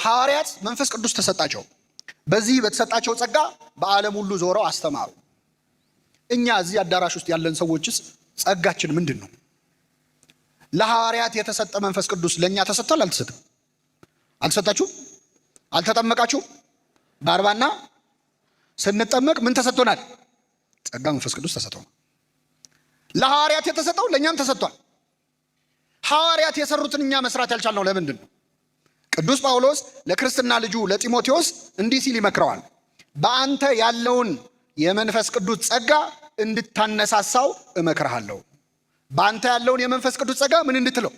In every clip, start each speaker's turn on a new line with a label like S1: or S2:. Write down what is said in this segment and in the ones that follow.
S1: ሐዋርያት መንፈስ ቅዱስ ተሰጣቸው። በዚህ በተሰጣቸው ጸጋ በዓለም ሁሉ ዞረው አስተማሩ። እኛ እዚህ አዳራሽ ውስጥ ያለን ሰዎችስ ጸጋችን ምንድን ነው? ለሐዋርያት የተሰጠ መንፈስ ቅዱስ ለእኛ ተሰጥቷል? አልተሰጠም? አልተሰጣችሁም? አልተጠመቃችሁም? በአርባና ስንጠመቅ ምን ተሰጥቶናል? ጸጋ መንፈስ ቅዱስ ተሰጥቶናል። ለሐዋርያት የተሰጠው ለእኛም ተሰጥቷል። ሐዋርያት የሰሩትን እኛ መስራት ያልቻልነው ለምንድን ነው? ቅዱስ ጳውሎስ ለክርስትና ልጁ ለጢሞቴዎስ እንዲህ ሲል ይመክረዋል። በአንተ ያለውን የመንፈስ ቅዱስ ጸጋ እንድታነሳሳው እመክርሃለሁ። በአንተ ያለውን የመንፈስ ቅዱስ ጸጋ ምን እንድትለው?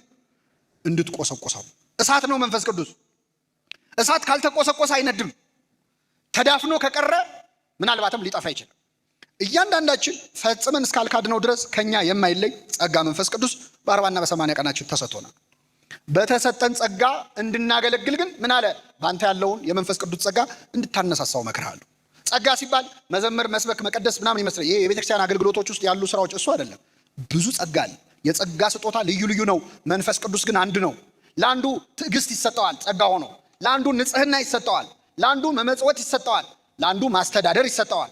S1: እንድትቆሰቆሰው። እሳት ነው መንፈስ ቅዱስ። እሳት ካልተቆሰቆሰ አይነድም። ተዳፍኖ ከቀረ ምናልባትም ሊጠፋ ይችላል። እያንዳንዳችን ፈጽመን እስካልካድነው ድረስ ከኛ የማይለይ ጸጋ መንፈስ ቅዱስ በ40ና በ80 ቀናችን ተሰጥቶናል። በተሰጠን ጸጋ እንድናገለግል ግን ምን አለ? በአንተ ያለውን የመንፈስ ቅዱስ ጸጋ እንድታነሳሳው እመክርሃለሁ። ጸጋ ሲባል መዘመር፣ መስበክ፣ መቀደስ ምናምን ይመስላል። ይሄ የቤተክርስቲያን አገልግሎቶች ውስጥ ያሉ ስራዎች እሱ አይደለም። ብዙ ጸጋ አለ። የጸጋ ስጦታ ልዩ ልዩ ነው። መንፈስ ቅዱስ ግን አንድ ነው። ለአንዱ ትዕግስት ይሰጠዋል ጸጋ ሆኖ፣ ለአንዱ ንጽህና ይሰጠዋል፣ ለአንዱ መመጽወት ይሰጠዋል፣ ለአንዱ ማስተዳደር ይሰጠዋል።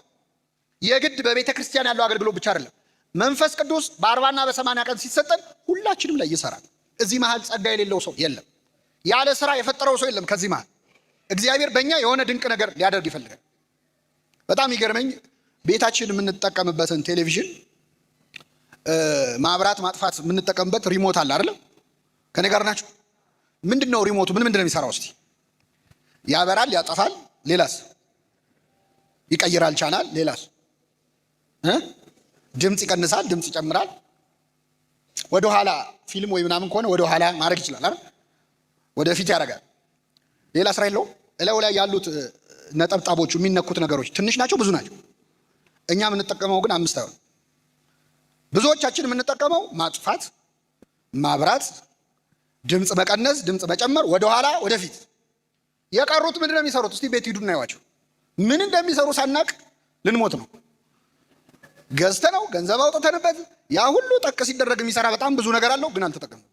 S1: የግድ በቤተ ክርስቲያን ያለው አገልግሎት ብቻ አይደለም። መንፈስ ቅዱስ በ40ና በ80 ቀን ሲሰጠን ሁላችንም ላይ ይሰራል። እዚህ መሃል ጸጋ የሌለው ሰው የለም። ያለ ስራ የፈጠረው ሰው የለም። ከዚህ መሃል እግዚአብሔር በእኛ የሆነ ድንቅ ነገር ሊያደርግ ይፈልጋል። በጣም ይገርመኝ፣ ቤታችን የምንጠቀምበትን ቴሌቪዥን ማብራት ማጥፋት የምንጠቀምበት ሪሞት አለ አይደለም? ከኔ ጋር ናቸው? ምንድን ነው ሪሞቱ? ምንድን ነው የሚሰራው? እስቲ ያበራል፣ ያጠፋል። ሌላስ? ይቀይራል ቻናል። ሌላስ? ድምፅ ይቀንሳል፣ ድምፅ ይጨምራል። ወደ ኋላ ፊልም ወይ ምናምን ከሆነ ወደ ኋላ ማድረግ ይችላል አይደል? ወደፊት ያደርጋል። ሌላ ስራ የለውም። እላዩ ላይ ያሉት ነጠብጣቦቹ የሚነኩት ነገሮች ትንሽ ናቸው ብዙ ናቸው? እኛ የምንጠቀመው ግን 5 አይሆን። ብዙዎቻችን የምንጠቀመው ማጥፋት፣ ማብራት፣ ድምፅ መቀነስ፣ ድምፅ መጨመር፣ ወደ ኋላ ወደፊት። የቀሩት ምንድን ነው የሚሰሩት? እስቲ ቤት ሂዱና ያዋቸው። ምን እንደሚሰሩ ሳናቅ ልንሞት ነው። ገዝተ ነው ገንዘብ አውጥተንበት ያ ሁሉ ጠቅ ሲደረግ የሚሰራ በጣም ብዙ ነገር አለው፣ ግን አልተጠቀምንበት።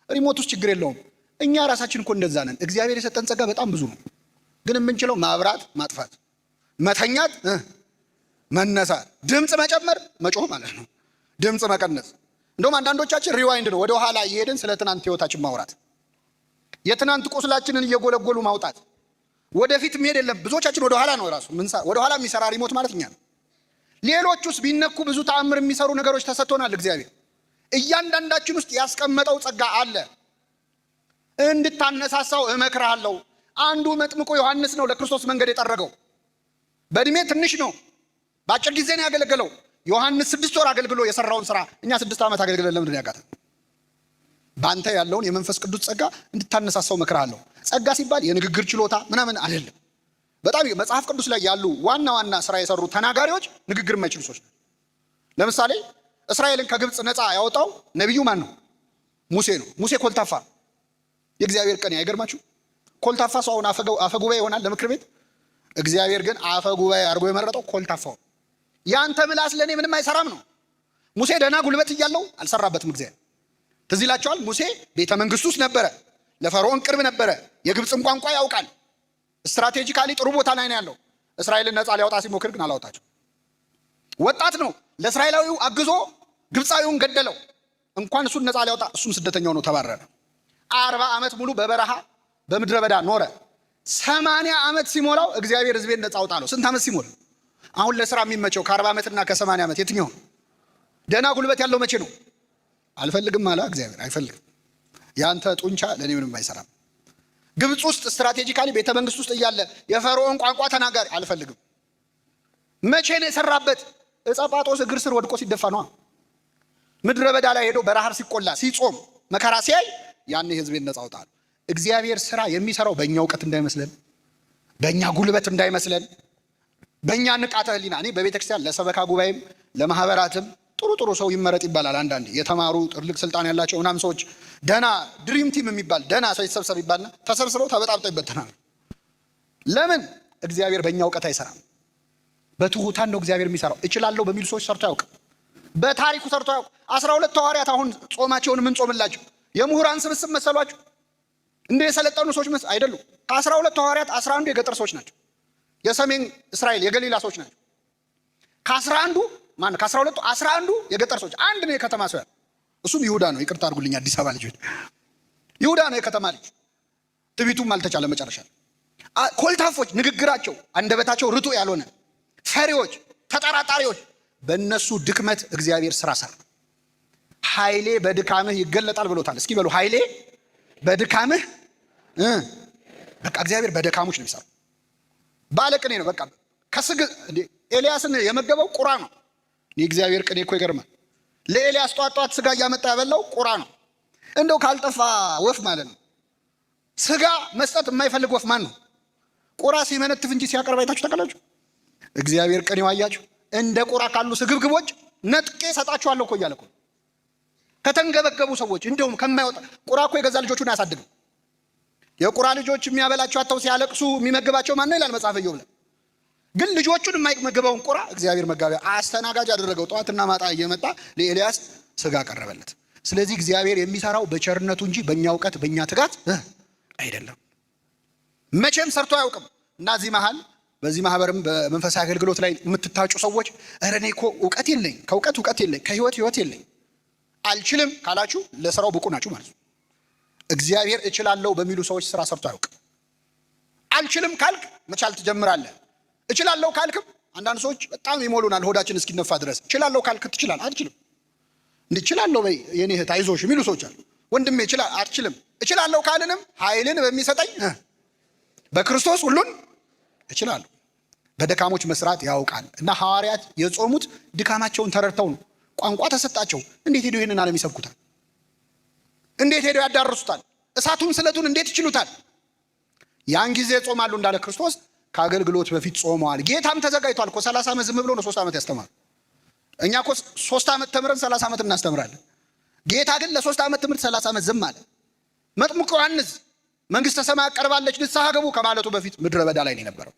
S1: ሪሞት ውስጥ ችግር የለውም። እኛ ራሳችን እኮ እንደዛ ነን። እግዚአብሔር የሰጠን ጸጋ በጣም ብዙ ነው፣ ግን የምንችለው ማብራት፣ ማጥፋት፣ መተኛት፣ መነሳት፣ ድምፅ መጨመር፣ መጮህ ማለት ነው፣ ድምፅ መቀነስ። እንደውም አንዳንዶቻችን ሪዋይንድ ነው፣ ወደ ኋላ እየሄድን ስለ ትናንት ህይወታችን ማውራት፣ የትናንት ቁስላችንን እየጎለጎሉ ማውጣት። ወደፊት መሄድ የለም። ብዙዎቻችን ወደ ኋላ ነው ራሱ ወደ ኋላ የሚሰራ ሪሞት ማለት እኛ ነው። ሌሎች ውስጥ ቢነኩ ብዙ ተአምር የሚሰሩ ነገሮች ተሰጥቶናል። እግዚአብሔር እያንዳንዳችን ውስጥ ያስቀመጠው ጸጋ አለ። እንድታነሳሳው እመክርሃለሁ። አንዱ መጥምቁ ዮሐንስ ነው ለክርስቶስ መንገድ የጠረገው። በእድሜ ትንሽ ነው፣ በአጭር ጊዜ ነው ያገለገለው። ዮሐንስ 6 ወር አገልግሎ የሰራውን ስራ እኛ 6 ዓመት አገልግለን ለምንድን ነው ያቃተን? በአንተ ያለውን የመንፈስ ቅዱስ ጸጋ እንድታነሳሳው እመክርሃለሁ። ጸጋ ሲባል የንግግር ችሎታ ምናምን አይደለም። በጣም መጽሐፍ ቅዱስ ላይ ያሉ ዋና ዋና ስራ የሰሩ ተናጋሪዎች ንግግር የማይችሉ ሰዎች ነው። ለምሳሌ እስራኤልን ከግብፅ ነፃ ያወጣው ነቢዩ ማን ነው? ሙሴ ነው። ሙሴ ኮልታፋ፣ የእግዚአብሔር ቀን አይገርማችሁ? ኮልታፋ ሰው አሁን አፈ ጉባኤ ይሆናል ለምክር ቤት። እግዚአብሔር ግን አፈ ጉባኤ አድርጎ የመረጠው ኮልታፋው። ያንተ ምላስ ለእኔ ምንም አይሰራም ነው። ሙሴ ደህና ጉልበት እያለው አልሰራበትም እግዚአብሔር። ትዝ ይላቸዋል። ሙሴ ቤተ መንግስት ውስጥ ነበረ፣ ለፈርዖን ቅርብ ነበረ፣ የግብፅን ቋንቋ ያውቃል። ስትራቴጂካሊ ጥሩ ቦታ ላይ ነው ያለው። እስራኤልን ነፃ ሊያወጣ ሲሞክር ግን አላወጣቸው። ወጣት ነው፣ ለእስራኤላዊው አግዞ ግብፃዊውን ገደለው። እንኳን እሱን ነፃ ሊያወጣ እሱም ስደተኛው ነው፣ ተባረረ። 40 ዓመት ሙሉ በበረሃ በምድረ በዳ ኖረ። 80 ዓመት ሲሞላው እግዚአብሔር ህዝቤን ነፃ አውጣ አለው። ስንት ዓመት ሲሞላ? አሁን ለስራ የሚመቸው ከ40 ዓመትና ከ80 ዓመት የትኛው? ደህና ጉልበት ያለው መቼ ነው? አልፈልግም አለ እግዚአብሔር። አይፈልግም። ያንተ ጡንቻ ለእኔ ምንም አይሰራም። ግብፅ ውስጥ ስትራቴጂካሊ ቤተ መንግስት ውስጥ እያለ የፈርዖን ቋንቋ ተናጋሪ አልፈልግም። መቼ ነው የሰራበት? ዕፀ ጳጦስ እግር ስር ወድቆ ሲደፋ ነዋ። ምድረ በዳ ላይ ሄዶ በረሃብ ሲቆላ ሲጾም መከራ ሲያይ ያኔ ህዝቤን ነፃ አውጣ አለው። እግዚአብሔር ስራ የሚሰራው በእኛ እውቀት እንዳይመስለን፣ በእኛ ጉልበት እንዳይመስለን፣ በእኛ ንቃተ ህሊና። እኔ በቤተክርስቲያን ለሰበካ ጉባኤም ለማህበራትም ጥሩ ሰው ይመረጥ ይባላል። አንዳንዴ የተማሩ ትልቅ ስልጣን ያላቸው ምናምን ሰዎች ደና ድሪም ቲም የሚባል ደና ሰው ይሰብሰብ ይባልና ተሰብስበው ተበጣብጠው ይበተናሉ። ለምን? እግዚአብሔር በእኛ እውቀት አይሰራም። በትሁታን ነው እግዚአብሔር የሚሰራው። እችላለሁ በሚሉ ሰዎች ሰርቶ አያውቅም። በታሪኩ ሰርቶ አያውቅም። 12 ሐዋርያት አሁን ጾማቸውን ምን ጾምላቸው የምሁራን ስብስብ መሰሏችሁ? እንደ የሰለጠኑ ሰዎች አይደሉም። ከ12 ሐዋርያት 11 የገጠር ሰዎች ናቸው። የሰሜን እስራኤል የገሊላ ሰዎች ናቸው። ከ12 11 የገጠር ሰዎች፣ አንድ ነው የከተማ ሰው ያለው። እሱም ይሁዳ ነው። ይቅርታ አድርጉልኝ አዲስ አበባ ልጆች፣ ይሁዳ ነው የከተማ ልጅ። ትቢቱም አልተቻለ መጨረሻ። ኮልታፎች፣ ንግግራቸው አንደበታቸው ርቱ ያልሆነ ፈሪዎች፣ ተጠራጣሪዎች፣ በእነሱ ድክመት እግዚአብሔር ስራ ሰራ። ኃይሌ በድካምህ ይገለጣል ብሎታል። እስኪ በሉ ኃይሌ በድካምህ። በቃ እግዚአብሔር በደካሞች ነው የሚሰራው። ባለቅኔ ነው። በቃ ኤልያስን የመገበው ቁራ ነው። የእግዚአብሔር ቅኔ እኮ ይገርማል። ለኤልያስ ጧት ስጋ እያመጣ ያበላው ቁራ ነው። እንደው ካልጠፋ ወፍ ማለት ነው። ስጋ መስጠት የማይፈልግ ወፍ ማን ነው? ቁራ ሲመነትፍ እንጂ ሲያቀርብ አይታችሁ ታውቃላችሁ? እግዚአብሔር ቅኔው አያችሁ። እንደ ቁራ ካሉ ስግብግቦች ነጥቄ ሰጣችኋለሁ እኮ እያለ እኮ ከተንገበገቡ ሰዎች። እንደውም ከማይወጣ ቁራ እኮ የገዛ ልጆቹን አያሳድግም። የቁራ ልጆች የሚያበላቸው አጥተው ሲያለቅሱ የሚመግባቸው ማን ነው ይላል መጽሐፈ ኢዮብ ላይ። ግን ልጆቹን የማይመግበውን ቁራ እግዚአብሔር መጋቢያ አስተናጋጅ አደረገው። ጠዋትና ማታ እየመጣ ለኤልያስ ስጋ ቀረበለት። ስለዚህ እግዚአብሔር የሚሰራው በቸርነቱ እንጂ በእኛ እውቀት በእኛ ትጋት አይደለም። መቼም ሰርቶ አያውቅም። እና እዚህ መሃል በዚህ ማህበርም በመንፈሳዊ አገልግሎት ላይ የምትታጩ ሰዎች እረ እኔ እኮ እውቀት የለኝ፣ ከእውቀት እውቀት የለኝ፣ ከህይወት የለኝ አልችልም ካላችሁ ለስራው ብቁ ናችሁ ማለት ነው። እግዚአብሔር እችላለሁ በሚሉ ሰዎች ስራ ሰርቶ አያውቅም። አልችልም ካልክ መቻል ትጀምራለህ። እችላለሁ ካልክም አንዳንድ ሰዎች በጣም ይሞሉናል ሆዳችን እስኪነፋ ድረስ። እችላለሁ ካልክ ትችላለህ። አትችልም እንዴ? እችላለሁ በይ የኔ እህት አይዞሽ የሚሉ ሰዎች አሉ። ወንድሜ አትችልም። እችላለሁ ካልንም ኃይልን በሚሰጠኝ በክርስቶስ ሁሉን እችላለሁ። በደካሞች መስራት ያውቃል። እና ሐዋርያት የጾሙት ድካማቸውን ተረድተው ነው። ቋንቋ ተሰጣቸው። እንዴት ሄደው ይህንን ዓለም ይሰብኩታል? እንዴት ሄደው ያዳርሱታል? እሳቱን ስለቱን እንዴት ይችሉታል? ያን ጊዜ ጾማሉ እንዳለ ክርስቶስ ከአገልግሎት በፊት ጾመዋል። ጌታም ተዘጋጅቷል እኮ 30 ዓመት ዝም ብሎ ነው 3 ዓመት ያስተማር። እኛ እኮ 3 ዓመት ተምረን 30 ዓመት እናስተምራለን። ጌታ ግን ለ3 ዓመት ትምህርት 30 ዓመት ዝም አለ። መጥምቁ ዮሐንስ መንግስተ ሰማያት ቀርባለች ንስሐ ግቡ ከማለቱ በፊት ምድረ በዳ ላይ ነው የነበረው።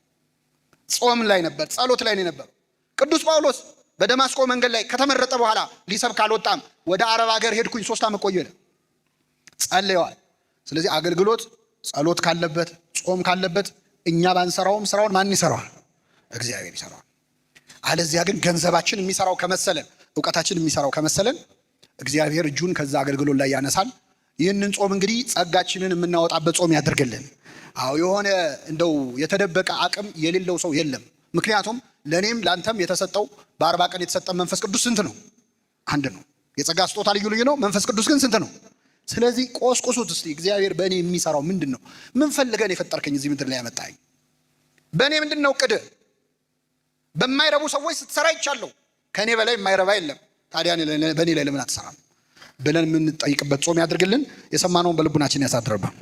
S1: ጾም ላይ ነበር፣ ጸሎት ላይ ነው የነበረው። ቅዱስ ጳውሎስ በደማስቆ መንገድ ላይ ከተመረጠ በኋላ ሊሰብክ አልወጣም። ወደ አረብ ሀገር ሄድኩኝ 3 ዓመት ቆየ፣ ጸልየዋል። ስለዚህ አገልግሎት ጸሎት ካለበት ጾም ካለበት እኛ ባንሰራውም ስራውን ማን ይሰራዋል? እግዚአብሔር ይሰራዋል። አለዚያ ግን ገንዘባችን የሚሰራው ከመሰለን፣ እውቀታችን የሚሰራው ከመሰለን እግዚአብሔር እጁን ከዛ አገልግሎት ላይ ያነሳል። ይህንን ጾም እንግዲህ ጸጋችንን የምናወጣበት ጾም ያደርግልን። አዎ የሆነ እንደው የተደበቀ አቅም የሌለው ሰው የለም። ምክንያቱም ለእኔም ለአንተም የተሰጠው በ40 ቀን የተሰጠን መንፈስ ቅዱስ ስንት ነው? አንድ ነው። የጸጋ ስጦታ ልዩ ልዩ ነው። መንፈስ ቅዱስ ግን ስንት ነው? ስለዚህ ቆስቁሱት እስቲ። እግዚአብሔር በእኔ የሚሰራው ምንድን ነው? ምን ፈልገን የፈጠርከኝ እዚህ ምድር ላይ ያመጣኝ? በእኔ ምንድን ነው ቅድ? በማይረቡ ሰዎች ስትሰራ ይቻለሁ። ከእኔ በላይ የማይረባ የለም። ታዲያ በእኔ ላይ ለምን አትሰራም ብለን የምንጠይቅበት ጾም ያድርግልን። የሰማነውን በልቡናችን ያሳድርብን።